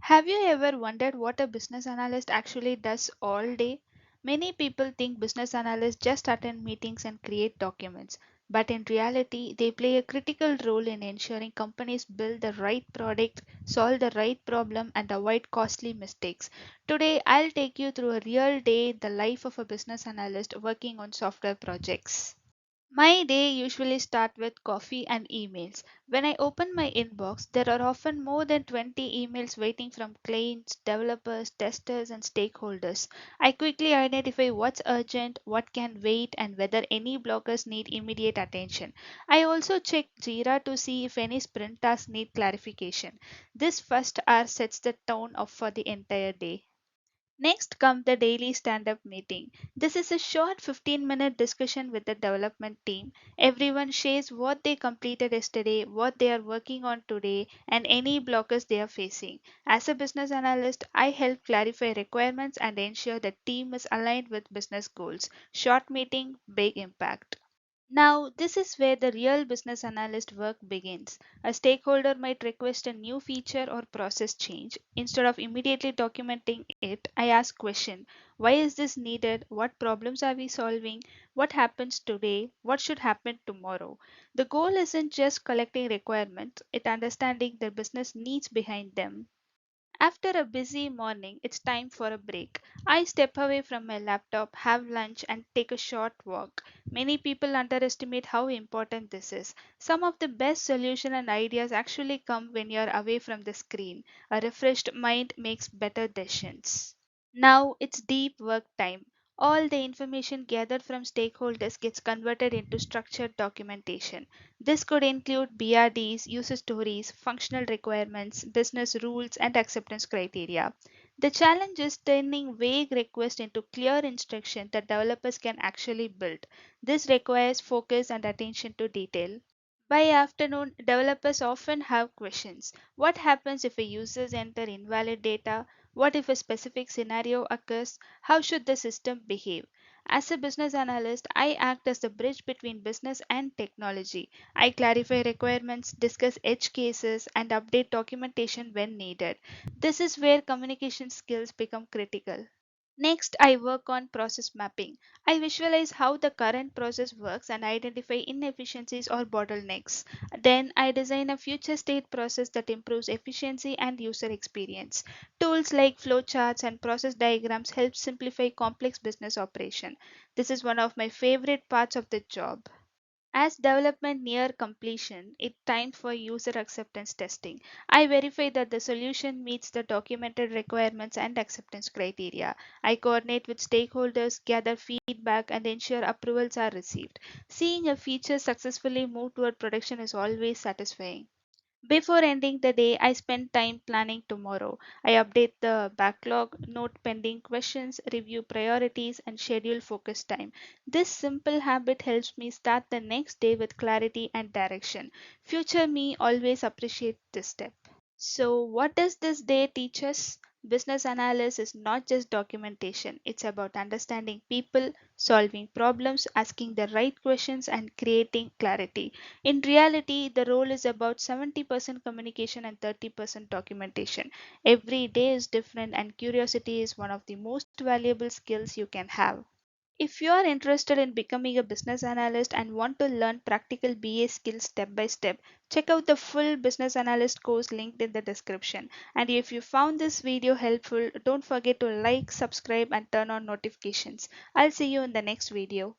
Have you ever wondered what a business analyst actually does all day? Many people think business analysts just attend meetings and create documents, but in reality, they play a critical role in ensuring companies build the right product, solve the right problem, and avoid costly mistakes. Today, I'll take you through a real day, the life of a business analyst working on software projects. My day usually starts with coffee and emails. When I open my inbox, there are often more than 20 emails waiting from clients, developers, testers, and stakeholders. I quickly identify what's urgent, what can wait, and whether any blockers need immediate attention. I also check Jira to see if any sprint tasks need clarification. This first hour sets the tone of for the entire day. Next comes the daily stand up meeting. This is a short 15-minute discussion with the development team. Everyone shares what they completed yesterday, what they are working on today, and any blockers they are facing. As a business analyst, I help clarify requirements and ensure the team is aligned with business goals. Short meeting, big impact. Now, this is where the real business analyst work begins. A stakeholder might request a new feature or process change. Instead of immediately documenting it, I ask question: why is this needed? What problems are we solving? What happens today? What should happen tomorrow? The goal isn't just collecting requirements, it's understanding the business needs behind them. After a busy morning, it's time for a break. I step away from my laptop, have lunch, and take a short walk. Many people underestimate how important this is. Some of the best solutions and ideas actually come when you're away from the screen. A refreshed mind makes better decisions. Now it's deep work time. All the information gathered from stakeholders gets converted into structured documentation. This could include BRDs, user stories, functional requirements, business rules, and acceptance criteria. The challenge is turning vague requests into clear instructions that developers can actually build. This requires focus and attention to detail. By afternoon, developers often have questions. What happens if a users enter invalid data? What if a specific scenario occurs? How should the system behave? As a business analyst, I act as the bridge between business and technology. I clarify requirements, discuss edge cases, and update documentation when needed. This is where communication skills become critical. Next, I work on process mapping. I visualize how the current process works and identify inefficiencies or bottlenecks. Then, I design a future state process that improves efficiency and user experience. Tools like flowcharts and process diagrams help simplify complex business operation. This is one of my favorite parts of the job. As development near completion, it's time for user acceptance testing. I verify that the solution meets the documented requirements and acceptance criteria. I coordinate with stakeholders, gather feedback, and ensure approvals are received. Seeing a feature successfully move toward production is always satisfying. Before ending the day, I spend time planning tomorrow. I update the backlog, note pending questions, review priorities, and schedule focus time. This simple habit helps me start the next day with clarity and direction. Future me always appreciate this step. So, what does this day teach us? Business analysis is not just documentation, it's about understanding people, solving problems, asking the right questions, and creating clarity. In reality, the role is about 70% communication and 30% documentation. Every day is different, and curiosity is one of the most valuable skills you can have. If you are interested in becoming a business analyst and want to learn practical BA skills step by step, check out the full business analyst course linked in the description. And if you found this video helpful, don't forget to like, subscribe, and turn on notifications. I'll see you in the next video.